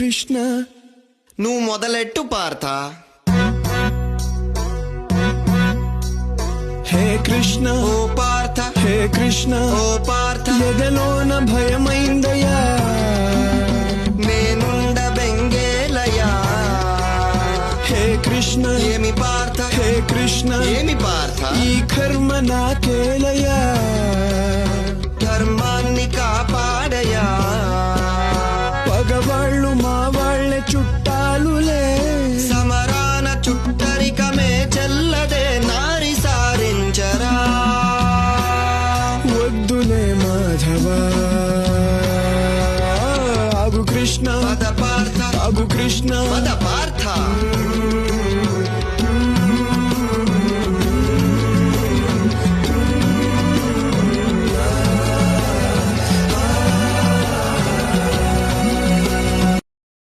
కృష్ణ నువ్వు మొదలెట్టు పార్థ. హే కృష్ణ ఓ పార్థ, హే కృష్ణ ఓ పార్థ, ఎదలోన భయమైందయ్యా, నేనుండ బెంగేలయా. హే కృష్ణ ఏమి పార్థ, హే కృష్ణ ఏమి పార్థ, ఈ కర్మ నాకేలయ్యా, ధర్మాన్ని కాపాడయా. పగవాళ్ళు మా వాళ్ళే చుట్టాలులే, సమరాన చుట్టరికమే చెల్లదే నారి సారించరా. వద్దులే మాధవా, ఆగు కృష్ణ పద పార్థ, ఆగు కృష్ణ. పద పార్థ.